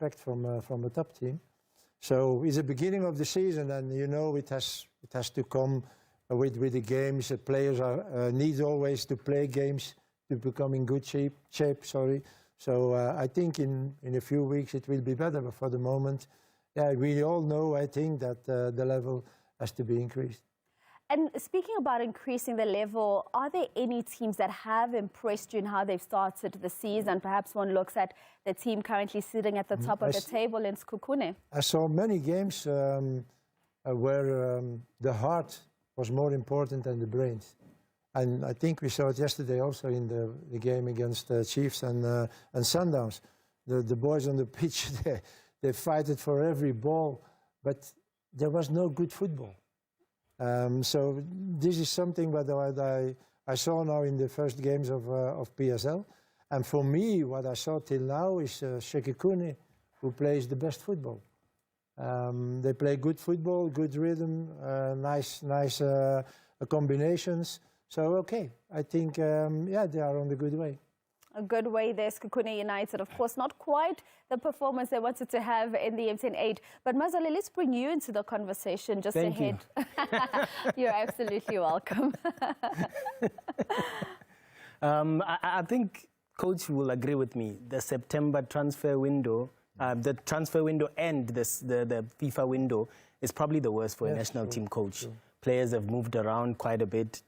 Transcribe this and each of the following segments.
expect from a top team. So it's the beginning of the season, and you know it has to come with the games. The players need always to play games to become in good shape. Sorry. So I think in a few weeks it will be better. But for the moment, yeah, we all know, I think, that the level has to be increased. And speaking about increasing the level, are there any teams that have impressed you in how they've started the season? Perhaps one looks at the team currently sitting at the top of the table in Sekhukhune. I saw many games where the heart was more important than the brains. And I think we saw it yesterday also in the game against Chiefs and Sundowns. The boys on the pitch, they fight it for every ball, but there was no good football. So this is something that I saw now in the first games of PSL. And for me, what I saw till now is Sekhukhune, who plays the best football. They play good football, good rhythm, nice combinations. So, okay, I think, yeah, they are on the good way. A good way there, Sekhukhune United. Of course, not quite the performance they wanted to have in the M10-8. But Mazole, let's bring you into the conversation just ahead. You're absolutely welcome. I think Coach will agree with me. The September transfer window, and the FIFA window is probably the worst for a national team coach. Players have moved around quite a bit.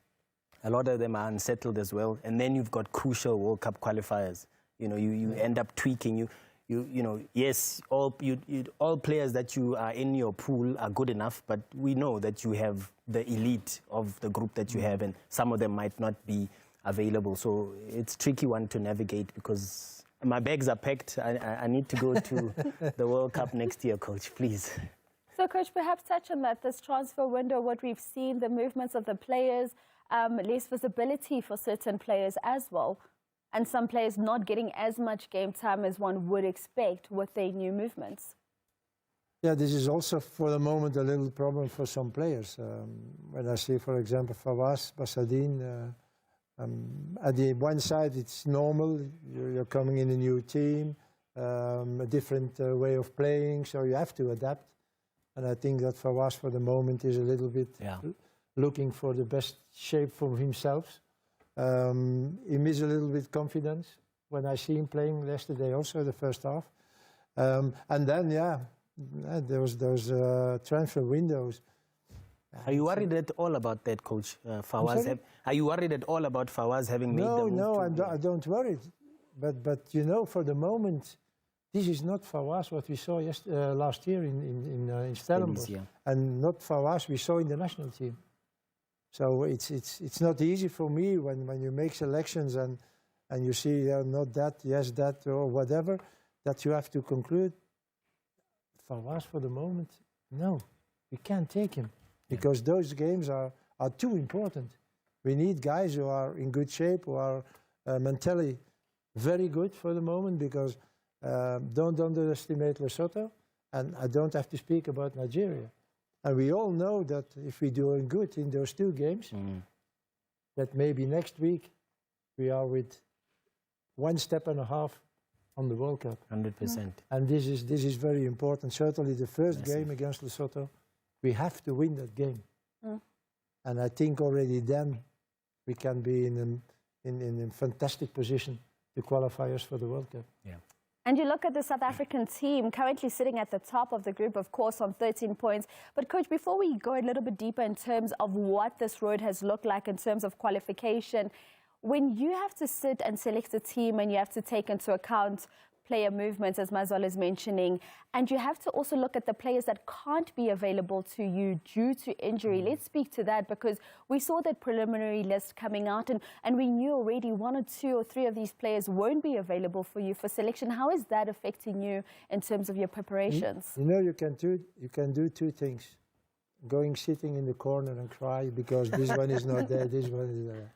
A lot of them are unsettled as well. And then you've got crucial World Cup qualifiers. You know, you end up tweaking. You know, yes, all players that you are in your pool are good enough, but we know that you have the elite of the group that you have, and some of them might not be available. So it's a tricky one to navigate because my bags are packed. I need to go to the World Cup next year, Coach, please. So, Coach, perhaps touch on that, this transfer window, what we've seen, the movements of the players, less visibility for certain players as well, and some players not getting as much game time as one would expect with their new movements. Yeah, this is also for the moment a little problem for some players. When I see, for example, Fawaz, Basadine, at the one side it's normal, you're coming in a new team, a different way of playing, so you have to adapt. And I think that Fawaz for the moment is a little bit looking for the best shape for himself. He misses a little bit confidence when I see him playing yesterday also, the first half. And then, yeah, those transfer windows. Are you worried at all about that, Coach? Fawaz? Are you worried at all about Fawaz having made the move? No, I don't worry. But you know, for the moment, this is not Fawaz what we saw last year in Stellenbosch, and not Fawaz we saw in the national team. So it's not easy for me when you make selections and you see not that, yes, that, or whatever, that you have to conclude. Fawaz for the moment, no, we can't take him because those games are too important. We need guys who are in good shape, who are mentally very good for the moment, because don't underestimate Lesotho, and I don't have to speak about Nigeria. And we all know that if we're doing good in those two games, that maybe next week we are with 1.5 steps on the World Cup. 100%. And this is very important. Certainly the first game against Lesotho, we have to win that game. And I think already then we can be in a fantastic position to qualify us for the World Cup. Yeah. And you look at the South African team currently sitting at the top of the group, of course, on 13 points. But, Coach, before we go a little bit deeper in terms of what this road has looked like in terms of qualification, when you have to sit and select a team and you have to take into account player movements, as Mazole is mentioning, and you have to also look at the players that can't be available to you due to injury. Let's speak to that, because we saw that preliminary list coming out and we knew already 1 or 2 or 3 of these players won't be available for you for selection. How is that affecting you in terms of your preparations? You know, you can do 2 things. Sitting in the corner and cry because this one is not there, this one is there.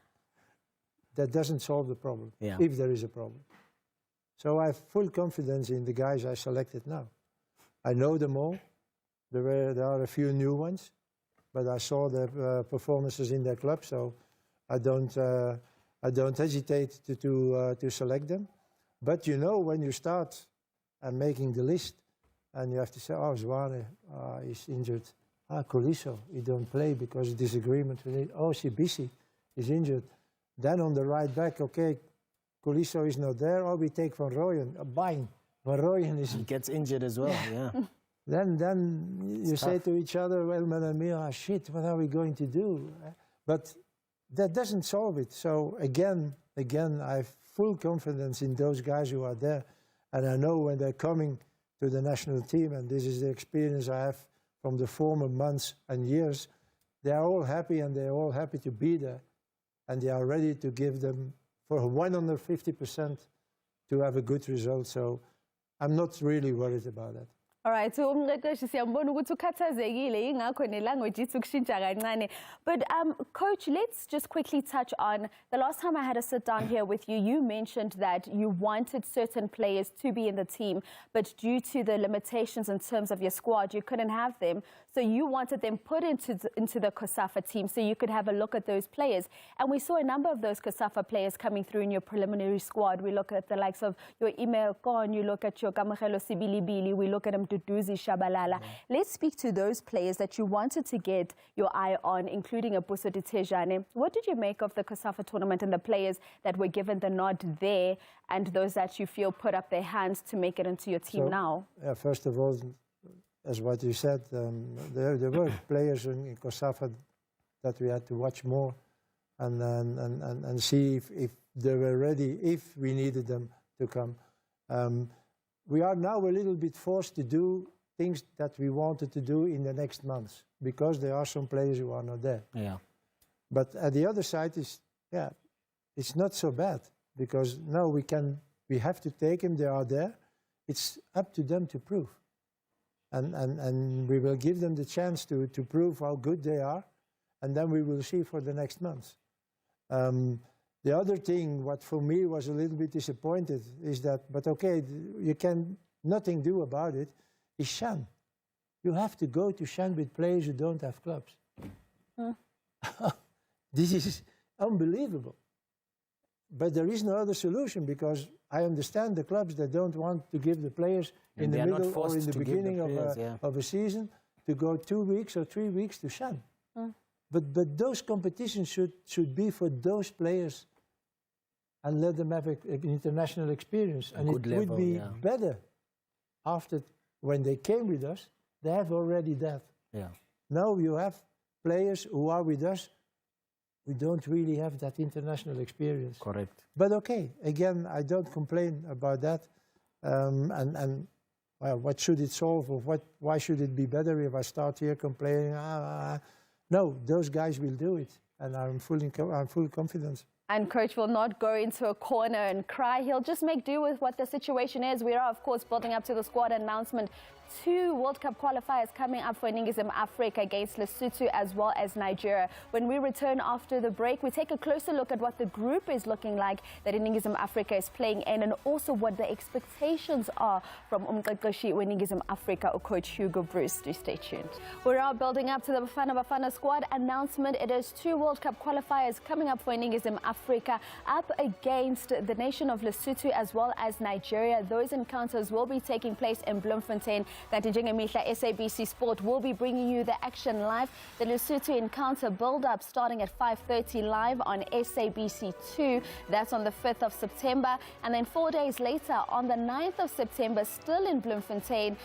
That doesn't solve the problem, if there is a problem. So I have full confidence in the guys I selected now. I know them all. There are a few new ones, but I saw their performances in their club, so I don't hesitate to select them. But you know, when you start and making the list, and you have to say, oh, Zwane is injured. Colisso, he don't play because of disagreement with it. Oh, Sibisi is injured. Then on the right back, okay, Colisso is not there. Oh, we take Van Rooyen. Bang, Van Rooyen is... He gets injured as well, yeah. Then you say to each other, well, man and me, shit, what are we going to do? But that doesn't solve it. So again, I have full confidence in those guys who are there. And I know when they're coming to the national team, and this is the experience I have from the former months and years, they are all happy, and they're all happy to be there. And they are ready to give them for 150% to have a good result. So I'm not really worried about that. All right, so umqeqeshi siyambona ukuthi ukhathazekile ingakho nelanguage ithi ukushintsha kancane. But coach, let's just quickly touch on the last time I had a sit down here with you, you mentioned that you wanted certain players to be in the team, but due to the limitations in terms of your squad, you couldn't have them. So you wanted them put into the COSAFA team so you could have a look at those players. And we saw a number of those COSAFA players coming through in your preliminary squad. We look at the likes of your Email Kon, you look at your Kamagelo Sibilibili, we look at Mduduzi Shabalala. Let's speak to those players that you wanted to get your eye on, including Abuso Ditejane. What did you make of the COSAFA tournament and the players that were given the nod there and those that you feel put up their hands to make it into your team now? Yeah, first of all, as what you said, there were players in COSAFA that we had to watch more and see if they were ready, if we needed them to come. We are now a little bit forced to do things that we wanted to do in the next months because there are some players who are not there. Yeah. But at the other side it's not so bad because now we have to take them. They are there. It's up to them to prove. And we will give them the chance to prove how good they are, and then we will see for the next months. The other thing, what for me was a little bit disappointed, is that, but okay, you can nothing do about it, is Shan. You have to go to Shan with players who don't have clubs. This is unbelievable. But there is no other solution because I understand the clubs that don't want to give the players in the middle or in the beginning of a season to go 2 weeks or 3 weeks to Shan. But those competitions should be for those players and let them have an international experience. And it would be better after, when they came with us, they have already that. Yeah. Now you have players who are with us, we don't really have that international experience. Correct. But okay, again, I don't complain about that. And well, what should it solve, or why should it be better if I start here complaining? No, those guys will do it, and I'm full confidence. And coach will not go into a corner and cry. He'll just make do with what the situation is. We are, of course, building up to the squad announcement. 2 World Cup qualifiers coming up for Ningizim Africa against Lesotho as well as Nigeria. When we return after the break, we take a closer look at what the group is looking like that Ningizim Africa is playing in, and also what the expectations are from umqeqeshi weNingizimu Africa or coach Hugo Bruce. Do stay tuned. We're now building up to the Bafana squad announcement. It is 2 World Cup qualifiers coming up for Ningizim Africa up against the nation of Lesotho as well as Nigeria. Those encounters will be taking place in Bloemfontein. Kanti njengemihla SABC Sport will be bringing you the action live. The Lesotho encounter build-up starting at 5:30 live on SABC2. That's on the 5th of September. And then 4 days later, on the 9th of September, still in Bloemfontein,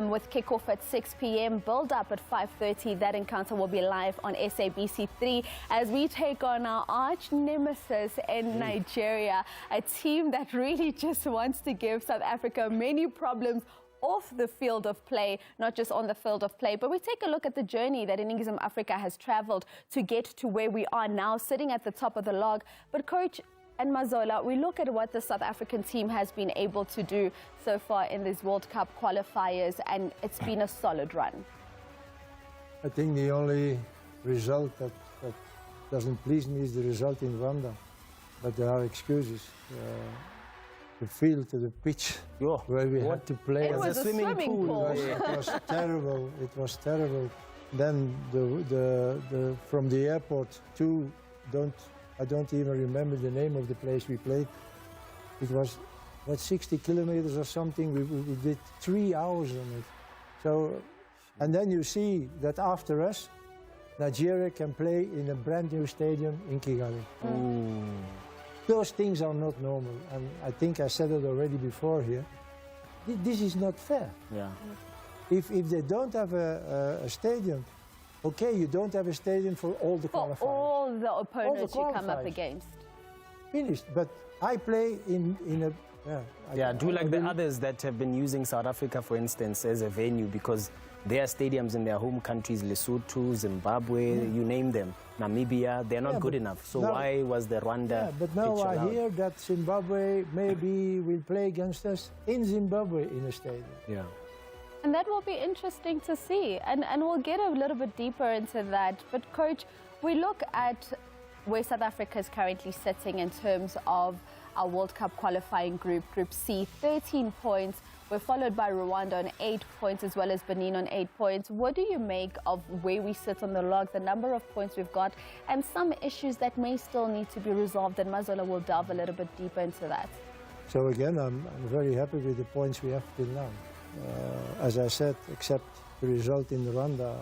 with kickoff at 6 p.m. Build-up at 5:30. That encounter will be live on SABC3 as we take on our arch nemesis in Nigeria, a team that really just wants to give South Africa many problems off the field of play, not just on the field of play. But we take a look at the journey that Ningizim Africa has traveled to get to where we are now, sitting at the top of the log. But coach and Mazola, we look at what the South African team has been able to do so far in these World Cup qualifiers, and it's been a solid run. I think the only result that doesn't please me is the result in Rwanda, but there are excuses. The field, to the pitch, where we had to play. It was a swimming pool. It was terrible. It was terrible. Then from the airport to I don't even remember the name of the place we played. It was what, 60 kilometers or something. We did 3 hours on it. So, and then you see that after us, Nigeria can play in a brand new stadium in Kigali. Those things are not normal, and I think I said it already before here. This is not fair. Yeah. If they don't have a stadium, okay, you don't have a stadium for all the qualifiers. For all the opponents you come up qualifiers. against. Finished, but I play in a... Do like the others that have been using South Africa, for instance, as a venue because their stadiums in their home countries, Lesotho, Zimbabwe, you name them, Namibia, they're not good enough. So now, why was the Rwanda Yeah, but now pitch I allowed? hear that Zimbabwe maybe will play against us in Zimbabwe in a stadium. Yeah. And that will be interesting to see. And we'll get a little bit deeper into that. But, Coach, we look at where South Africa is currently sitting in terms of our World Cup qualifying group, Group C, 13 points. We're followed by Rwanda on 8 points, as well as Benin on 8 points. What do you make of where we sit on the log, the number of points we've got, and some issues that may still need to be resolved? And Mazola will delve a little bit deeper into that. So again, I'm very happy with the points we have till now. As I said, except the result in Rwanda,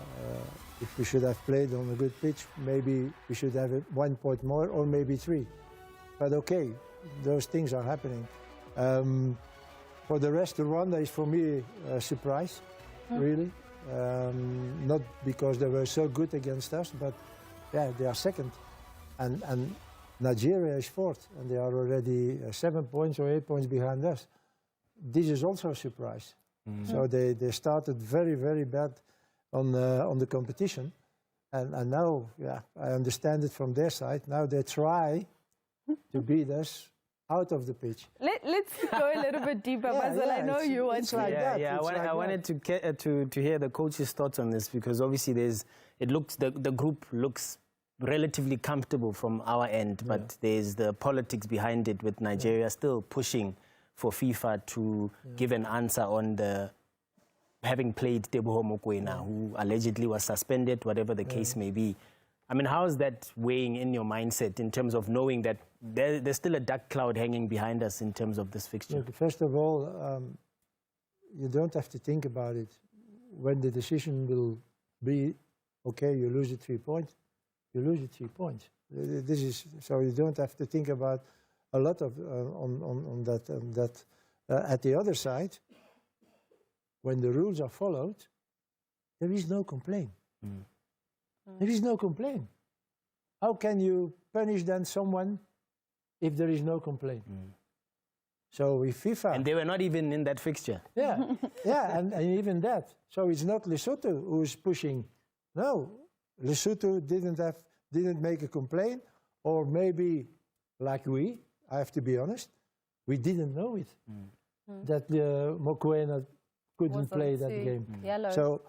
if we should have played on a good pitch, maybe we should have 1 point more or maybe 3. But okay, those things are happening. For the rest, Rwanda is for me a surprise, really. Not because they were so good against us, but yeah, they are second. And Nigeria is fourth, and they are already 7 points or 8 points behind us. This is also a surprise. So they started very, very bad on the competition. And now, yeah, I understand it from their side. Now they try to beat us out of the pitch. Let's go a little bit deeper, Mazola. I know you want to. Like that. I wanted to hear the coach's thoughts on this because obviously the group looks relatively comfortable from our end, but there's the politics behind it with Nigeria still pushing for FIFA to give an answer on the having played Teboho Mokoena, who allegedly was suspended, whatever the case may be. I mean, how is that weighing in your mindset in terms of knowing that there's still a dark cloud hanging behind us in terms of this fixture? Look, first of all, you don't have to think about it. When the decision will be, okay, you lose the 3 points, you lose the 3 points. This is, so you don't have to think about a lot of on that. At the other side, when the rules are followed, there is no complaint. There is no complaint. How can you punish then someone if there is no complaint? So if FIFA... And they were not even in that fixture. Yeah, yeah, and even that. So it's not Lesotho who is pushing. No, Lesotho didn't make a complaint, or maybe like we, I have to be honest, we didn't know it, that Mokoena couldn't play that game. So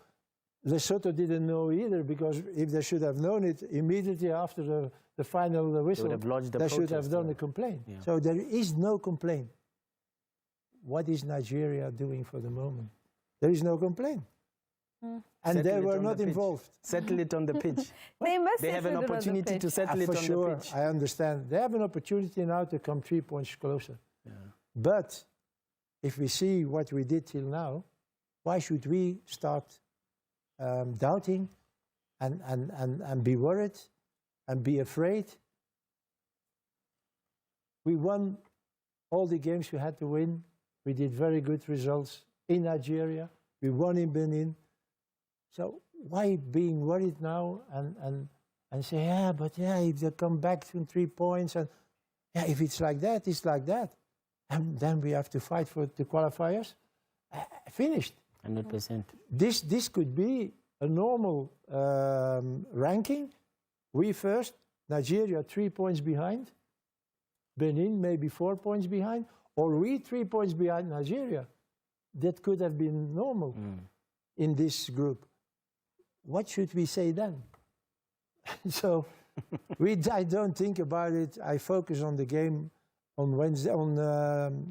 Lesotho didn't know either, because if they should have known it immediately after the final whistle, they should have done a complaint. Yeah. So there is no complaint. What is Nigeria doing for the moment? There is no complaint. And they were not involved. Settle it on the pitch. They have an opportunity to settle it on the pitch. I understand. They have an opportunity now to come 3 points closer. Yeah. But if we see what we did till now, why should we start doubting and be worried and be afraid? We won all the games we had to win. We did very good results in Nigeria. We won in Benin. So why being worried now and say, yeah, but yeah, if they come back from 3 points, and yeah, if it's like that, it's like that. And then we have to fight for the qualifiers. Finished. 100%. This could be a normal ranking. We first, Nigeria 3 points behind, Benin maybe 4 points behind, or we 3 points behind Nigeria. That could have been normal in this group. What should we say then? So I don't think about it. I focus on the game on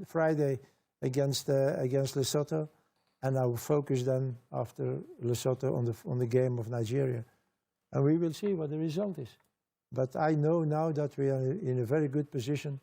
Friday against Lesotho, and I will focus then after Lesotho on the game of Nigeria, and we will see what the result is. But I know now that we are in a very good position,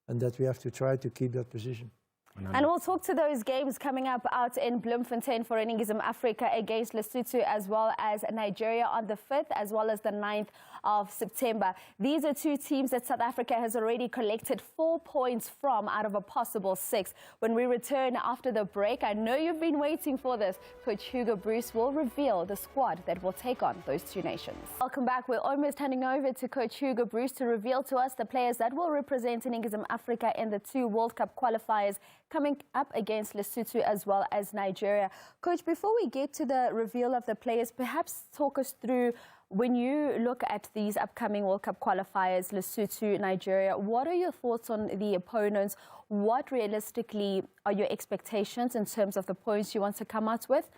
and that we have to try to keep that position. And we'll talk to those games coming up out in Bloemfontein for Eningizimu Africa against Lesotho, as well as Nigeria on the 5th, as well as the 9th of September. These are two teams that South Africa has already collected 4 points from out of a possible 6. When we return after the break, I know you've been waiting for this. Coach Hugo Bruce will reveal the squad that will take on those two nations. Welcome back. We're almost handing over to Coach Hugo Bruce to reveal to us the players that will represent Eningizimu Africa in the 2 World Cup qualifiers coming up against Lesotho as well as Nigeria. Coach, before we get to the reveal of the players, perhaps talk us through, when you look at these upcoming World Cup qualifiers, Lesotho, Nigeria, what are your thoughts on the opponents? What realistically are your expectations in terms of the points you want to come out with?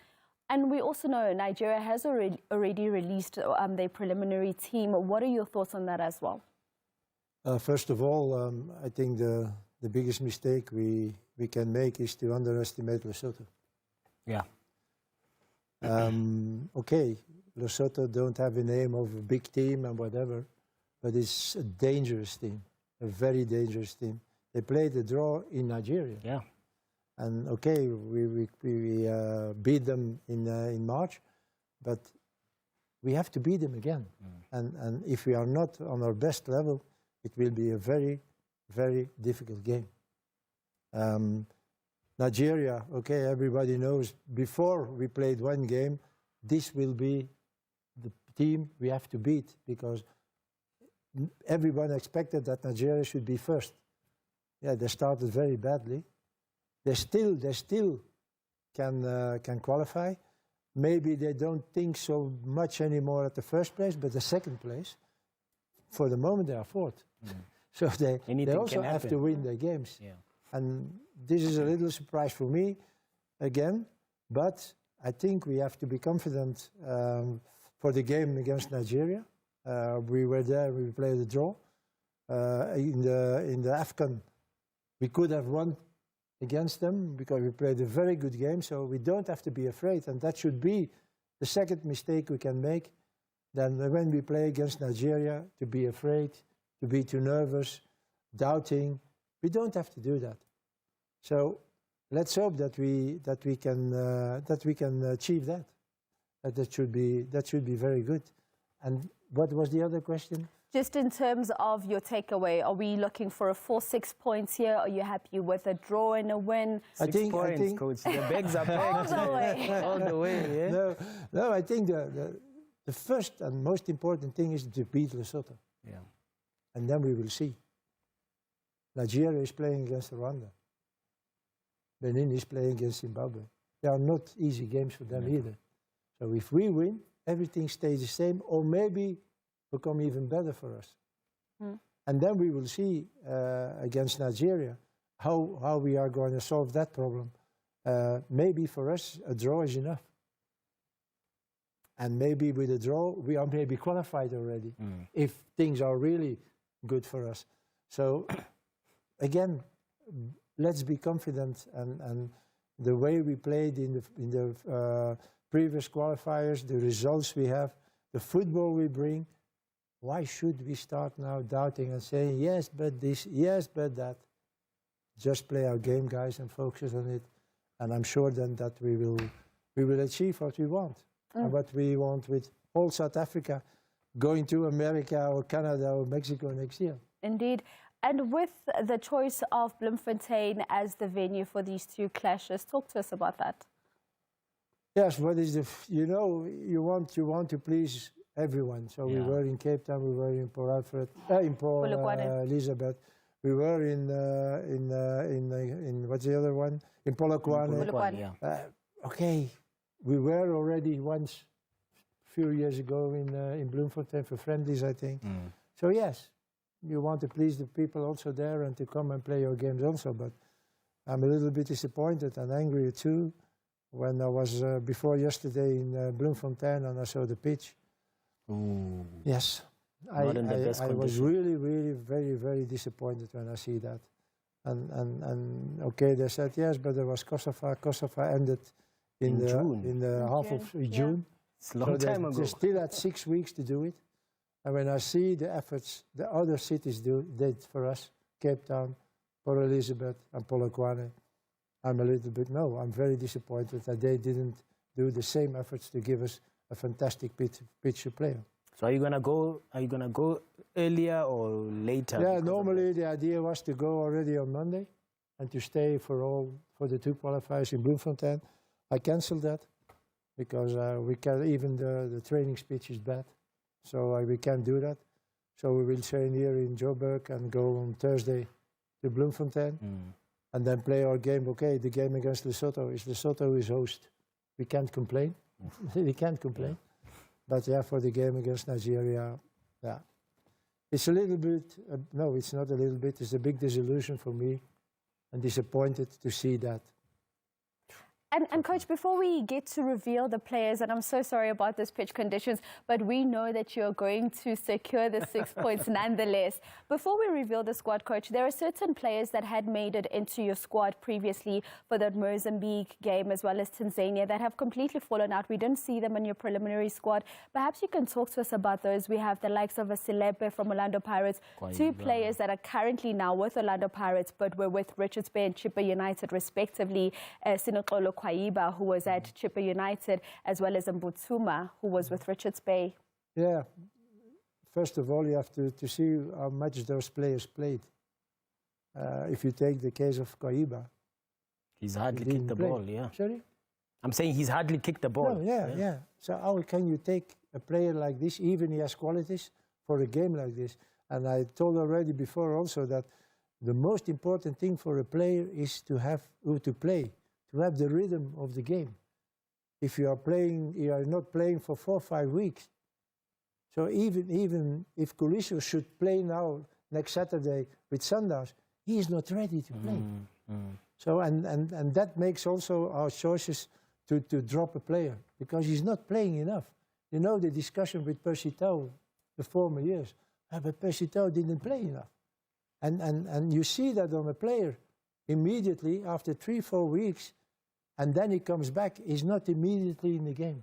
And we also know Nigeria has already released their preliminary team. What are your thoughts on that as well? First of all, I think the biggest mistake we can make is to underestimate Lesotho. Yeah. Okay, Lesotho don't have a name of a big team and whatever, but it's a dangerous team, a very dangerous team. They played a draw in Nigeria. Yeah. And okay, we beat them in March, but we have to beat them again. And if we are not on our best level, it will be a very, very difficult game. Nigeria, okay, everybody knows before we played one game, this will be the team we have to beat, because everyone expected that Nigeria should be first. Yeah, they started very badly. They still can qualify. Maybe they don't think so much anymore at the first place, but the second place, for the moment they are fourth. So they also have to win their games. Yeah. And this is a little surprise for me, again, but I think we have to be confident for the game against Nigeria. We were there, we played a draw. In the AFCON, we could have won against them because we played a very good game, so we don't have to be afraid, and that should be the second mistake we can make. Then when we play against Nigeria, to be afraid, to be too nervous, doubting, we don't have to do that. So let's hope that we can achieve that. That should be very good. And what was the other question? Just in terms of your takeaway, are we looking for a 4-6 points here? Are you happy with a draw and a win? 6 points, Coach. The bags are packed. All the way. All the way, yeah. No, I think the first and most important thing is to beat Lesotho. Yeah. And then we will see. Nigeria is playing against Rwanda. Benin is playing against Zimbabwe. They are not easy games for them either. So if we win, everything stays the same, or maybe become even better for us. And then we will see against Nigeria how we are going to solve that problem. Maybe for us, a draw is enough. And maybe with a draw, we are maybe qualified already, if things are really good for us. So, again, let's be confident, and the way we played in the previous qualifiers, the results we have, the football we bring, why should we start now doubting and saying, yes, but this, yes, but that? Just play our game, guys, and focus on it. And I'm sure then that we will achieve what we want. And what we want with all South Africa going to America or Canada or Mexico next year. Indeed. And with the choice of Bloemfontein as the venue for these two clashes, talk to us about that. Yes, what is you want to please everyone. So we were in Cape Town, we were in Port Alfred, in Port Elizabeth. We were in what's the other one? In Polokwane. Okay, we were already once, a few years ago in Bloemfontein for friendlies, I think. So yes, you want to please the people also there and to come and play your games also. But I'm a little bit disappointed and angry too when I was before yesterday in Bloemfontein and I saw the pitch. Yes, I was really, really very, very disappointed when I see that. And okay, they said yes, but there was Kosovo. Kosovo ended in the half of June. It's a long time ago. They still had 6 weeks to do it. And when I see the efforts the other cities did for us, Cape Town, Port Elizabeth and Polokwane, I'm a little bit, no, I'm very disappointed that they didn't do the same efforts to give us a fantastic pitch to play on. So are you gonna go earlier or later? Yeah, normally the idea was to go already on Monday and to stay for the 2 qualifiers in Bloemfontein. I cancelled that because we can, even the training speech is bad, so we can't do that. So we will train here in Joburg and go on Thursday to Bloemfontein and then play our game. Okay, the game against Lesotho is host. We can't complain. We can't complain. Yeah. But yeah, for the game against Nigeria, yeah. It's a little bit, no, it's not a little bit, it's a big disillusion for me and disappointed to see that. And Coach, before we get to reveal the players, and I'm so sorry about those pitch conditions, but we know that you're going to secure the 6 points nonetheless. Before we reveal the squad, Coach, there are certain players that had made it into your squad previously for that Mozambique game as well as Tanzania that have completely fallen out. We didn't see them in your preliminary squad. Perhaps you can talk to us about those. We have the likes of Silepe from Orlando Pirates, 2 players that are currently now with Orlando Pirates but were with Richards Bay and Chippa United respectively, Sinokolo Kwaiba, who was at Chippa United, as well as Mbutsuma, who was with Richards Bay. Yeah. First of all, you have to see how much those players played. If you take the case of Kwaiba, he's hardly kicked the ball, yeah. Sorry? I'm saying he's hardly kicked the ball. No, yeah. So how can you take a player like this, even he has qualities, for a game like this? And I told already before also that the most important thing for a player is to have to play. To have the rhythm of the game. If you are not playing for 4 or 5 weeks. So even if Kuliso should play now next Saturday with Sundowns, he is not ready to play. So and that makes also our choices to drop a player because he's not playing enough. You know the discussion with Percy Tau the former years, but Percy Tau didn't play enough, and you see that on a player immediately after 3 or 4 weeks. And then he comes back, he's not immediately in the game.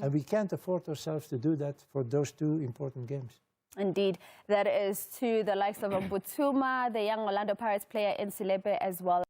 And we can't afford ourselves to do that for those 2 important games. Indeed, that is to the likes of Mbutsuma, the young Orlando Pirates player in Silepe as well.